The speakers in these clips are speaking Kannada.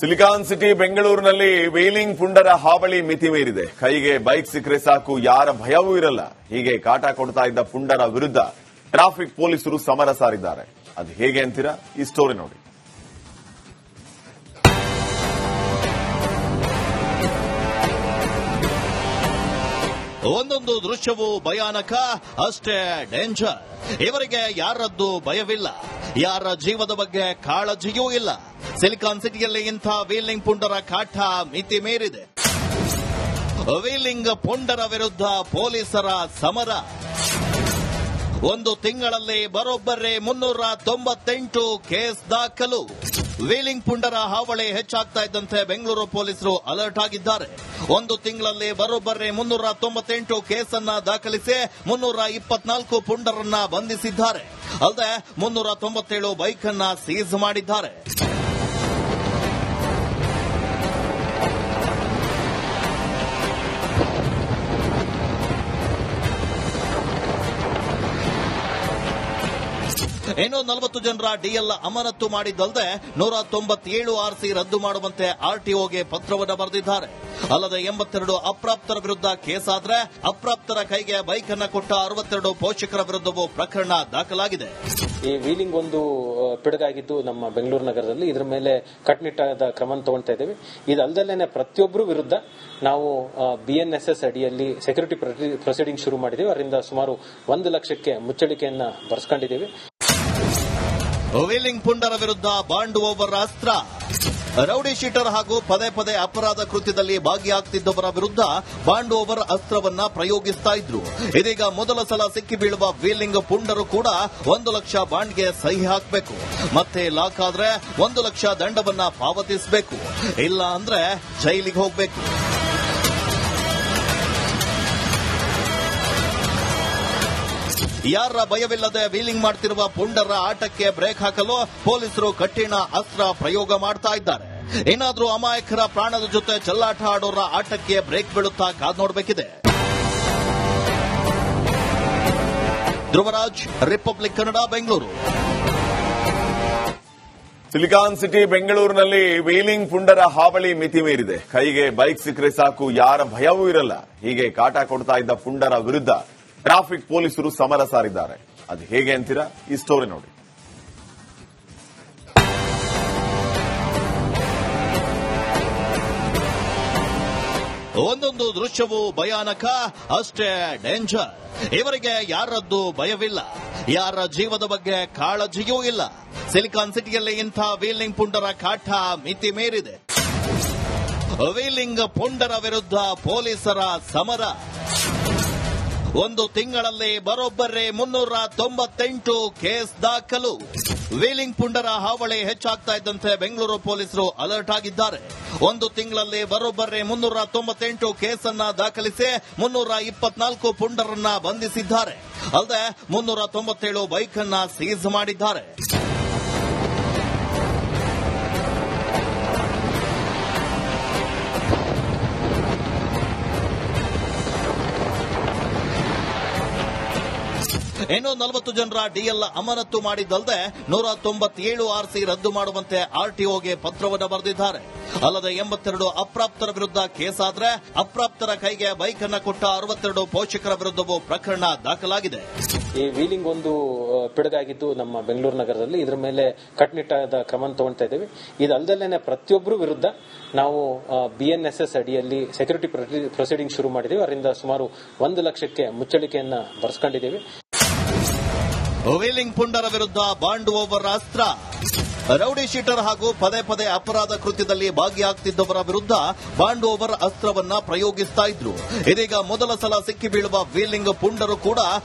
ಸಿಲಿಕಾನ್ ಸಿಟಿ ಬೆಂಗಳೂರಿನಲ್ಲಿ ವೀಲಿಂಗ್ ಪುಂಡರ ಹಾವಳಿ ಮಿತಿ ಮೀರಿದೆ. ಕೈಗೆ ಬೈಕ್ ಸಿಕ್ಕರೆ ಸಾಕು, ಯಾರ ಭಯವೂ ಇರಲ್ಲ. ಹೀಗೆ ಕಾಟ ಕೊಡ್ತಾ ಇದ್ದ ಪುಂಡರ ವಿರುದ್ಧ ಟ್ರಾಫಿಕ್ ಪೊಲೀಸರು ಸಮರ ಸಾರಿದ್ದಾರೆ. ಅದು ಹೇಗೆ ಅಂತೀರಾ? ಈ ಸ್ಟೋರಿ ನೋಡಿ. ಒಂದೊಂದು ದೃಶ್ಯವೂ ಭಯಾನಕ, ಅಷ್ಟೇ ಡೇಂಜರ್. ಇವರಿಗೆ ಯಾರದ್ದು ಭಯವಿಲ್ಲ, ಯಾರ ಜೀವದ ಬಗ್ಗೆ ಕಾಳಜಿಯೂ ಇಲ್ಲ. ಸಿಲಿಕಾನ್ ಸಿಟಿಯಲ್ಲಿ ಇಂಥ ವೀಲಿಂಗ್ ಪುಂಡರ ಕಾಟ ಮಿತಿ ಮೀರಿದೆ. ವೀಲಿಂಗ್ ಪುಂಡರ ವಿರುದ್ಧ ಪೊಲೀಸರ ಸಮರ. ಒಂದು ತಿಂಗಳಲ್ಲಿ ಬರೋಬ್ಬರಿ 398 ಕೇಸ್ ದಾಖಲು. ವೀಲಿಂಗ್ ಪುಂಡರ ಹಾವಳಿ ಹೆಚ್ಚಾಗ್ತಾ ಇದ್ದಂತೆ ಬೆಂಗಳೂರು ಪೊಲೀಸರು ಅಲರ್ಟ್ ಆಗಿದ್ದಾರೆ. ಒಂದು ತಿಂಗಳಲ್ಲಿ ಬರೋಬ್ಬರಿ 398 ಕೇಸನ್ನ ದಾಖಲಿಸಿ 324 ಪುಂಡರನ್ನ ಬಂಧಿಸಿದ್ದಾರೆ. ಅಲ್ಲದೆ 397 ಬೈಕ್ ಅನ್ನ ಸೀಸ್ ಮಾಡಿದ್ದಾರೆ. ಇನ್ನು 40 ಜನರ ಡಿಎಲ್ ಅಮಾನತು ಮಾಡಿದ್ದಲ್ಲದೆ 197 ಆರ್ಸಿ ರದ್ದು ಮಾಡುವಂತೆ ಆರ್ಟಿಒಗೆ ಪತ್ರವನ್ನು ಬರೆದಿದ್ದಾರೆ. ಅಲ್ಲದೆ 82 ಅಪ್ರಾಪ್ತರ ವಿರುದ್ಧ ಕೇಸಾದ್ರೆ ಅಪ್ರಾಪ್ತರ ಕೈಗೆ ಬೈಕ್ ಅನ್ನು ಕೊಟ್ಟ 62 ಪೋಷಕರ ವಿರುದ್ಧವೂ ಪ್ರಕರಣ ದಾಖಲಾಗಿದೆ. ಈ ವೀಲಿಂಗ್ ಒಂದು ಪಿಡುಗಾಗಿದ್ದು ನಮ್ಮ ಬೆಂಗಳೂರು ನಗರದಲ್ಲಿ. ಇದರ ಮೇಲೆ ಕಟ್ಟುನಿಟ್ಟಾದ ಕ್ರಮ ತಗೊಳ್ತಾ ಇದ್ದೇವೆ. ಇದಲ್ಲದಲ್ಲೇ ಪ್ರತಿಯೊಬ್ಬರು ವಿರುದ್ಧ ನಾವು BNSS ಅಡಿಯಲ್ಲಿ ಸೆಕ್ಯೂರಿಟಿ ಪ್ರೊಸೀಡಿಂಗ್ ಶುರು ಮಾಡಿದ್ದೇವೆ. ಅದರಿಂದ ಸುಮಾರು 1 ಲಕ್ಷಕ್ಕೆ ಮುಚ್ಚಳಿಕೆಯನ್ನ ಬರೆಸ್ಕೊಂಡಿದ್ದೇವೆ. ವೀಲಿಂಗ್ ಪುಂಡರ ವಿರುದ್ಧ ಬಾಂಡ್ ಓವರ್ ಅಸ್ತ್ರ. ರೌಡಿ ಶೀಟರ್ ಹಾಗೂ ಪದೇ ಪದೇ ಅಪರಾಧ ಕೃತ್ಯದಲ್ಲಿ ಭಾಗಿಯಾಗ್ತಿದ್ದವರ ವಿರುದ್ಧ ಬಾಂಡ್ ಓವರ್ ಅಸ್ತ್ರವನ್ನ ಪ್ರಯೋಗಿಸ್ತಾ ಇದ್ರು. ಇದೀಗ ಮೊದಲ ಸಲ ಸಿಕ್ಕಿ ಬೀಳುವ ವೀಲಿಂಗ್ ಪುಂಡರು ಕೂಡ 1 ಲಕ್ಷ ಬಾಂಡ್ಗೆ ಸಹಿ ಹಾಕಬೇಕು. ಮತ್ತೆ ಲಾಕ್ ಆದ್ರೆ 1 ಲಕ್ಷ ದಂಡವನ್ನ ಪಾವತಿಸಬೇಕು. ಇಲ್ಲ ಅಂದ್ರೆ ಜೈಲಿಗೆ ಹೋಗಬೇಕು. ಯಾರ ಭಯವಿಲ್ಲದೆ ವೀಲಿಂಗ್ ಮಾಡ್ತಿರುವ ಪುಂಡರ ಆಟಕ್ಕೆ ಬ್ರೇಕ್ ಹಾಕಲು ಪೊಲೀಸರು ಕಠಿಣ ಅಸ್ತ್ರ ಪ್ರಯೋಗ ಮಾಡ್ತಾ ಇದ್ದಾರೆ. ಏನಾದ್ರೂ ಅಮಾಯಕರ ಪ್ರಾಣದ ಜೊತೆ ಚೆಲ್ಲಾಟ ಆಡೋರ ಆಟಕ್ಕೆ ಬ್ರೇಕ್ ಬೀಳುತ್ತಾ ಕಾದ್ ನೋಡಬೇಕಿದೆ. Dhruvaraj, republic Kannada, Bengaluru. Silicon city ಬೆಂಗಳೂರಿನಲ್ಲಿ ವೀಲಿಂಗ್ ಪುಂಡರ ಹಾವಳಿ ಮಿತಿ ಮೀರಿದೆ. ಕೈಗೆ ಬೈಕ್ ಸಿಕ್ಕರೆ ಸಾಕು, ಯಾರ ಭಯವೂ ಇರಲ್ಲ. ಹೀಗೆ ಕಾಟ ಕೊಡ್ತಾ ಇದ್ದ ಪುಂಡರ ವಿರುದ್ಧ ಟ್ರಾಫಿಕ್ ಪೊಲೀಸರು ಸಮರ ಸಾರಿದ್ದಾರೆ. ಅದು ಹೇಗೆ ಅಂತೀರಾ? ಈ ಸ್ಟೋರಿ ನೋಡಿ. ಒಂದೊಂದು ದೃಶ್ಯವೂ ಭಯಾನಕ, ಅಷ್ಟೇ ಡೇಂಜರ್. ಇವರಿಗೆ ಯಾರದ್ದು ಭಯವಿಲ್ಲ, ಯಾರ ಜೀವದ ಬಗ್ಗೆ ಕಾಳಜಿಯೂ ಇಲ್ಲ. ಸಿಲಿಕಾನ್ ಸಿಟಿಯಲ್ಲಿ ಇಂಥ ವೀಲಿಂಗ್ ಪುಂಡರ ಕಾಟ ಮಿತಿ ಮೀರಿದೆ. ವೀಲಿಂಗ್ ಪುಂಡರ ವಿರುದ್ಧ ಪೊಲೀಸರ ಸಮರ. ಒಂದು ತಿಂಗಳಲ್ಲಿ ಬರೋಬ್ಬರಿ 398 ಕೇಸ್ ದಾಖಲು. ವೀಲಿಂಗ್ ಪುಂಡರ ಹಾವಳಿ ಹೆಚ್ಚಾಗ್ತಾ ಇದ್ದಂತೆ ಬೆಂಗಳೂರು ಪೊಲೀಸರು ಅಲರ್ಟ್ ಆಗಿದ್ದಾರೆ. ಒಂದು ತಿಂಗಳಲ್ಲಿ ಬರೋಬ್ಬರಿ 398 ಕೇಸನ್ನ ದಾಖಲಿಸಿ 324 ಪುಂಡರನ್ನ ಬಂಧಿಸಿದ್ದಾರೆ. ಅಲ್ಲದೆ 397 ಬೈಕ್ ಅನ್ನ ಸೀಸ್ ಮಾಡಿದ್ದಾರೆ. ಇನ್ನು 40 ಜನರ ಡಿಎಲ್ ಅಮಾನತು ಮಾಡಿದ್ದಲ್ಲದೆ 197 ಆರ್ಸಿ ರದ್ದು ಮಾಡುವಂತೆ ಆರ್ಟಿಒಗೆ ಪತ್ರವನ್ನು ಬರೆದಿದ್ದಾರೆ. ಅಲ್ಲದೆ 82 ಅಪ್ರಾಪ್ತರ ವಿರುದ್ಧ ಕೇಸಾದ್ರೆ ಅಪ್ರಾಪ್ತರ ಕೈಗೆ ಬೈಕ್ ಅನ್ನು ಕೊಟ್ಟ 62 ಪೋಷಕರ ವಿರುದ್ಧವೂ ಪ್ರಕರಣ ದಾಖಲಾಗಿದೆ. ಈ ವೀಲಿಂಗ್ ಒಂದು ಪಿಡುಗಾಗಿದ್ದು ನಮ್ಮ ಬೆಂಗಳೂರು ನಗರದಲ್ಲಿ. ಇದರ ಮೇಲೆ ಕಟ್ಟುನಿಟ್ಟಾದ ಕ್ರಮ ತಗೊಳ್ತಾ ಇದ್ದೇವೆ. ಇದಲ್ಲದಲ್ಲೇ ಪ್ರತಿಯೊಬ್ಬರು ವಿರುದ್ಧ ನಾವು BNSS ಅಡಿಯಲ್ಲಿ ಸೆಕ್ಯೂರಿಟಿ ಪ್ರೊಸೀಡಿಂಗ್ ಶುರು ಮಾಡಿದ್ದೇವೆ. ಅದರಿಂದ ಸುಮಾರು 1 ಲಕ್ಷಕ್ಕೆ ಮುಚ್ಚಳಿಕೆಯನ್ನ ಬರೆಸ್ಕೊಂಡಿದ್ದೇವೆ. ವೀಲಿಂಗ್ ಪುಂಡರ ವಿರುದ್ಧ ಬಾಂಡ್ ಓವರ್ ಅಸ್ತ್ರ. ರೌಡಿ ಶೀಟರ್ ಹಾಗೂ ಪದೇ ಪದೇ ಅಪರಾಧ ಕೃತ್ಯದಲ್ಲಿ ಭಾಗಿಯಾಗ್ತಿದ್ದವರ ವಿರುದ್ಧ ಬಾಂಡ್ ಓವರ್ ಅಸ್ತ್ರವನ್ನ ಪ್ರಯೋಗಿಸ್ತಾ ಇದ್ರು. ಇದೀಗ ಮೊದಲ ಸಲ ಸಿಕ್ಕಿ ಬೀಳುವ ವೀಲಿಂಗ್ ಪುಂಡರು ಕೂಡ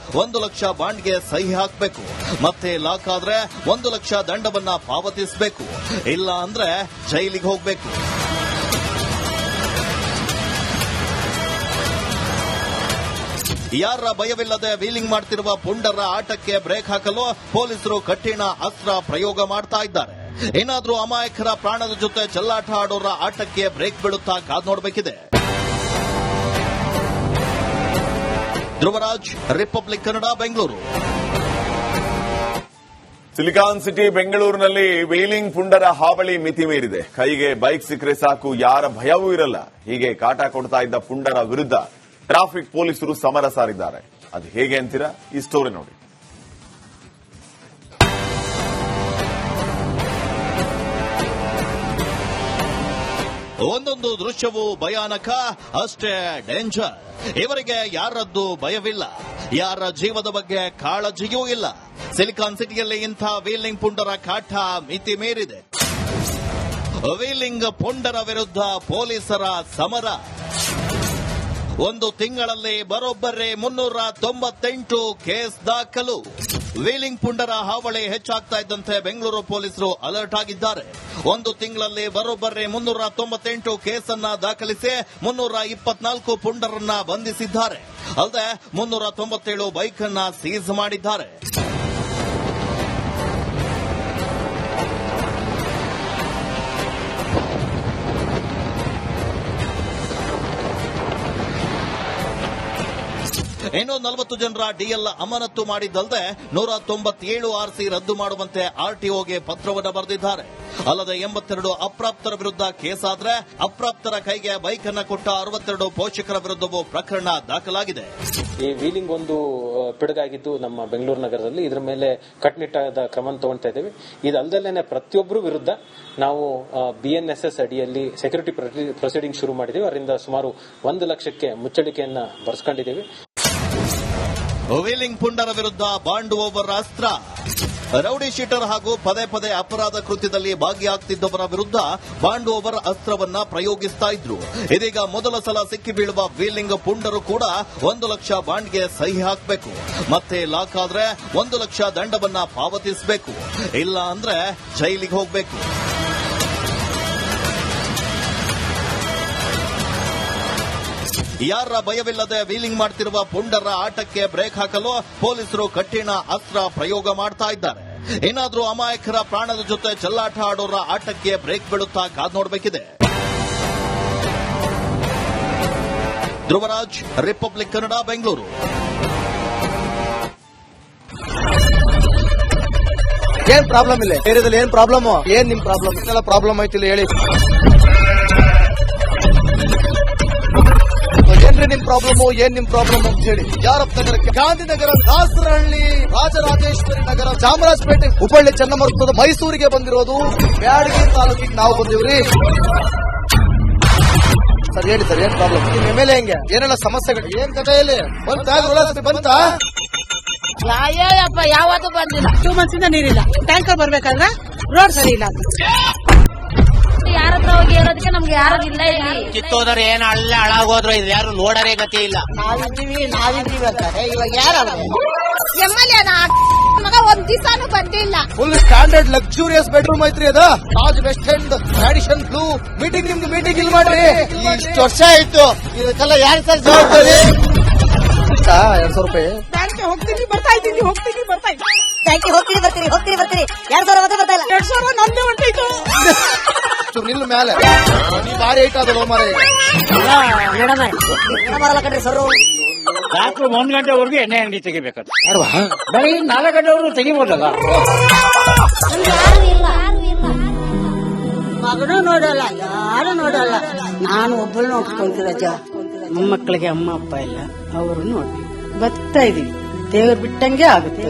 1 ಲಕ್ಷ ಬಾಂಡ್ಗೆ ಸಹಿ ಹಾಕಬೇಕು. ಮತ್ತೆ ಲಾಕ್ ಆದ್ರೆ 1 ಲಕ್ಷ ದಂಡವನ್ನ ಪಾವತಿಸಬೇಕು. ಇಲ್ಲ ಅಂದ್ರೆ ಜೈಲಿಗೆ ಹೋಗಬೇಕು. ಯಾರ ಭಯವಿಲ್ಲದೆ ವೀಲಿಂಗ್ ಮಾಡ್ತಿರುವ ಪುಂಡರ ಆಟಕ್ಕೆ ಬ್ರೇಕ್ ಹಾಕಲು ಪೊಲೀಸರು ಕಠಿಣ ಅಸ್ತ್ರ ಪ್ರಯೋಗ ಮಾಡ್ತಾ ಇದ್ದಾರೆ. ಏನಾದ್ರೂ ಅಮಾಯಕರ ಪ್ರಾಣದ ಜೊತೆ ಚೆಲ್ಲಾಟ ಆಡೋರ ಆಟಕ್ಕೆ ಬ್ರೇಕ್ ಬೀಳುತ್ತಾ ಕಾದ್ ನೋಡಬೇಕಿದೆ. Dhruvaraj, republic Kannada, Bengaluru. Silicon city ಬೆಂಗಳೂರಿನಲ್ಲಿ ವೀಲಿಂಗ್ ಪುಂಡರ ಹಾವಳಿ ಮಿತಿ ಮೀರಿದೆ. ಕೈಗೆ ಬೈಕ್ ಸಿಕ್ಕರೆ ಸಾಕು, ಯಾರ ಭಯವೂ ಇರಲ್ಲ. ಹೀಗೆ ಕಾಟ ಕೊಡ್ತಾ ಇದ್ದ ಪುಂಡರ ವಿರುದ್ಧ ಟ್ರಾಫಿಕ್ ಪೊಲೀಸರು ಸಮರ ಸಾರಿದ್ದಾರೆ. ಅದು ಹೇಗೆ ಅಂತೀರಾ? ಈ ಸ್ಟೋರಿ ನೋಡಿ. ಒಂದೊಂದು ದೃಶ್ಯವೂ ಭಯಾನಕ, ಅಷ್ಟೇ ಡೇಂಜರ್. ಇವರಿಗೆ ಯಾರದ್ದು ಭಯವಿಲ್ಲ, ಯಾರ ಜೀವದ ಬಗ್ಗೆ ಕಾಳಜಿಯೂ ಇಲ್ಲ. ಸಿಲಿಕಾನ್ ಸಿಟಿಯಲ್ಲಿ ಇಂಥ ವೀಲಿಂಗ್ ಪುಂಡರ ಕಾಟ ಮಿತಿ ಮೀರಿದೆ. ವೀಲಿಂಗ್ ಪುಂಡರ ವಿರುದ್ಧ ಪೊಲೀಸರ ಸಮರ. ಒಂದು ತಿಂಗಳಲ್ಲಿ ಬರೋಬ್ಬರಿ 398 ಕೇಸ್ ದಾಖಲು. ವೀಲಿಂಗ್ ಪುಂಡರ ಹಾವಳಿ ಹೆಚ್ಚಾಗ್ತಾ ಇದ್ದಂತೆ ಬೆಂಗಳೂರು ಪೊಲೀಸರು ಅಲರ್ಟ್ ಆಗಿದ್ದಾರೆ. ಒಂದು ತಿಂಗಳಲ್ಲಿ ಬರೋಬ್ಬರಿ 398 ಕೇಸನ್ನ ದಾಖಲಿಸಿ 324 ಪುಂಡರನ್ನ ಬಂಧಿಸಿದ್ದಾರೆ. ಅಲ್ಲದೆ 397 ಬೈಕ್ ಅನ್ನ ಸೀಸ್ ಮಾಡಿದ್ದಾರೆ. ಇನ್ನು 40 ಜನರ ಡಿಎಲ್ ಅಮಾನತು ಮಾಡಿದ್ದಲ್ಲದೆ 197 ಆರ್ಸಿ ರದ್ದು ಮಾಡುವಂತೆ ಆರ್ಟಿಒಗೆ ಪತ್ರವನ್ನು ಬರೆದಿದ್ದಾರೆ. ಅಲ್ಲದೆ 82 ಅಪ್ರಾಪ್ತರ ವಿರುದ್ಧ ಕೇಸಾದ್ರೆ ಅಪ್ರಾಪ್ತರ ಕೈಗೆ ಬೈಕ್ ಅನ್ನ ಕೊಟ್ಟ 62 ಪೋಷಕರ ವಿರುದ್ಧವೂ ಪ್ರಕರಣ ದಾಖಲಾಗಿದೆ. ಈ ವೀಲಿಂಗ್ ಒಂದು ಪಿಡುಗಾಗಿದ್ದು ನಮ್ಮ ಬೆಂಗಳೂರು ನಗರದಲ್ಲಿ. ಇದರ ಮೇಲೆ ಕಟ್ಟುನಿಟ್ಟಾದ ಕ್ರಮ ತಗೊಳ್ತಾ ಇದ್ದೇವೆ. ಇದಲ್ಲದಲ್ಲೇ ಪ್ರತಿಯೊಬ್ಬರು ವಿರುದ್ಧ ನಾವು BNSS ಅಡಿಯಲ್ಲಿ ಸೆಕ್ಯೂರಿಟಿ ಪ್ರೊಸೀಡಿಂಗ್ ಶುರು ಮಾಡಿದ್ದೇವೆ. ಅದರಿಂದ ಸುಮಾರು 1 ಲಕ್ಷಕ್ಕೆ ಮುಚ್ಚಳಿಕೆಯನ್ನ ಬರೆಸ್ಕೊಂಡಿದ್ದೇವೆ. ವೀಲಿಂಗ್ ಪುಂಡರ ವಿರುದ್ಧ ಬಾಂಡ್ ಓವರ್ ಅಸ್ತ್ರ. ರೌಡಿ ಶೀಟರ್ ಹಾಗೂ ಪದೇ ಪದೇ ಅಪರಾಧ ಕೃತ್ಯದಲ್ಲಿ ಭಾಗಿಯಾಗ್ತಿದ್ದವರ ವಿರುದ್ಧ ಬಾಂಡ್ ಓವರ್ ಅಸ್ತ್ರವನ್ನ ಪ್ರಯೋಗಿಸ್ತಾ ಇದ್ರು. ಇದೀಗ ಮೊದಲ ಸಲ ಸಿಕ್ಕಿ ಬೀಳುವ ವೀಲಿಂಗ್ ಪುಂಡರು ಕೂಡ 1 ಲಕ್ಷ ಬಾಂಡ್ಗೆ ಸಹಿ ಹಾಕಬೇಕು. ಮತ್ತೆ ಲಾಕ್ ಆದ್ರೆ 1 ಲಕ್ಷ ದಂಡವನ್ನ ಪಾವತಿಸಬೇಕು. ಇಲ್ಲ ಅಂದ್ರೆ ಜೈಲಿಗೆ ಹೋಗಬೇಕು. ಯಾರ ಭಯವಿಲ್ಲದೆ ವೀಲಿಂಗ್ ಮಾಡ್ತಿರುವ ಪುಂಡರ ಆಟಕ್ಕೆ ಬ್ರೇಕ್ ಹಾಕಲು ಪೊಲೀಸರು ಕಠಿಣ ಅಸ್ತ್ರ ಪ್ರಯೋಗ ಮಾಡ್ತಾ ಇದ್ದಾರೆ. ಏನಾದ್ರೂ ಅಮಾಯಕರ ಪ್ರಾಣದ ಜೊತೆ ಚೆಲ್ಲಾಟ ಆಡೋರ ಆಟಕ್ಕೆ ಬ್ರೇಕ್ ಬೀಳುತ್ತಾ ಕಾದ್ ನೋಡಬೇಕಿದೆ. ಧ್ರುವರಾಜ್, ರಿಪಬ್ಲಿಕ್ ಕನ್ನಡ, ಬೆಂಗಳೂರು. ಏನ್ ಪ್ರಾಬ್ಲಮ್ ಇಲ್ಲ ಏರಿಯಾದಲ್ಲಿ? ಏನ್ ಪ್ರಾಬ್ಲಮ್? ಏನ್ ನಿಮ್ ಪ್ರಾಬ್ಲಮ್? ಎಲ್ಲ ಪ್ರಾಬ್ಲಮ್ ಆಯ್ತಿಲ್ಲ ಹೇಳಿ. ಏನ್ರಿ ನಿಮ್ ಪ್ರಾಬ್ಲಮ್? ಏನ್ ನಿಮ್ ಪ್ರಾಬ್ಲಮ್ ಅಂತ ಹೇಳಿ. ಯಾರಪ್ಪ ನಗರಕ್ಕೆ? ಗಾಂಧಿನಗರ, ದಾಸರಹಳ್ಳಿ, ರಾಜರಾಜೇಶ್ವರಿ ನಗರ, ಚಾಮರಾಜಪೇಟೆ, ಹುಬ್ಬಳ್ಳಿ, ಚನ್ನಮರುತ್ತದ, ಮೈಸೂರಿಗೆ ಬಂದಿರೋದು. ಬ್ಯಾಡಗಿ ತಾಲೂಕಿಗೆ ನಾವು ಬಂದಿವ್ರಿ. ಸರ್ ಹೇಳಿ ಸರ್, ಏನ್ ಪ್ರಾಬ್ಲಮ್? ನಿಮ್ MLA ಹೆಂಗೆ? ಏನೆಲ್ಲ ಸಮಸ್ಯೆಗಳು? ಏನ್ ಕಥೆಯಲ್ಲಿ ಬಂತಾ? ಅಯ್ಯಪ್ಪ ಯಾವತ್ತೂ ಬಂದಿಲ್ಲ. 2 months ಇಂದ ನೀರಿಲ್ಲ. ಟ್ಯಾಂಕರ್ ಬರ್ಬೇಕಾದ್ರೆ ರೋಡ್ ಸರಿ ಇಲ್ಲ. ಯಾರ ಹತ್ರ ಹೋಗಿ ಹೇಳೋದಕ್ಕೆ ನಮ್ಗೆ ಯಾರು ಇಲ್ಲ. ಕಿತ್ತೋದ್ರೆ ಏನ್ ಅಲ್ಲ ಹಾಳಾಗೋದ್ರು ಇದು ಯಾರು ನೋಡರೇ ಗತಿ ಇಲ್ಲ. ನಾವಿದ್ದೀವಿ ಅಂತಾರೆ. ಇವಾಗ ಯಾರು MLA ಮಗ ಒಂದ್ ದಿವಸನೂ ಬಂದಿಲ್ಲ. ಫುಲ್ ಸ್ಟ್ಯಾಂಡರ್ಡ್ ಲಕ್ಸುರಿಯಸ್ ಬೆಡ್ರೂಮ್ ಐತ್ರಿ ಅದ. Taj west end tradition blue. ನಿಮ್ಗೆ ಮೀಟಿಂಗ್ ಇಲ್ಲಿ ಮಾಡ್ರಿ. ಇಷ್ಟು ವರ್ಷ ಆಯ್ತು. ಇದಕ್ಕೆಲ್ಲ ಯಾರು ಸರ್ ಜವಾಬ್ದಾರಿ? 200 ರೂಪಾಯಿ ಬ್ಯಾಂಕ್ಗೆ ಹೋಗ್ತೀನಿ ಬರ್ತಾ ಇದ್ದೀನಿ. ಬ್ಯಾಂಕ್ಗೆ ಹೋಗ್ತೀನಿ 2,000 ಮತ್ತೆ ಬರ್ತಾ ಇಲ್ಲ. 2,000 ನಂದೇ ಹೊಂಟೈತು. ನಿಲ್ಲು ಮೇಲೆ ಭಾರಿ ಐಟ್ ಆದಲ್ಲ ಮಾರ. ಬರಲ್ಲ ಕಣ್ರಿ ಸರ್. ರಾತ್ರಿ 1 ಗಂಟೆವರೆಗೂ ಎಣ್ಣೆ ಅಂಗಡಿ ತೆಗಿಬೇಕಾದ್ರೆ ಬೆಳಗ್ಗೆ 4 ಗಂಟೆವರೆಗೂ ತೆಗಿಬೋದಲ್ಲ. ಮಗನೂ ನೋಡಲ್ಲ, ಯಾರು ನೋಡಲ್ಲ. ನಾನು ಒಬ್ಬಳು ನೋಡ್ಕೊಂತಿರಜ್ಜ. ಮೊಮ್ಮಕ್ಕಳಿಗೆ ಅಮ್ಮ ಅಪ್ಪ ಇಲ್ಲ, ಅವರು ನೋಡಿ ಬದುಕ್ತಾ ಇದೀವಿ. ದೇವ್ರು ಬಿಟ್ಟಂಗೆ ಆಗುತ್ತೆ.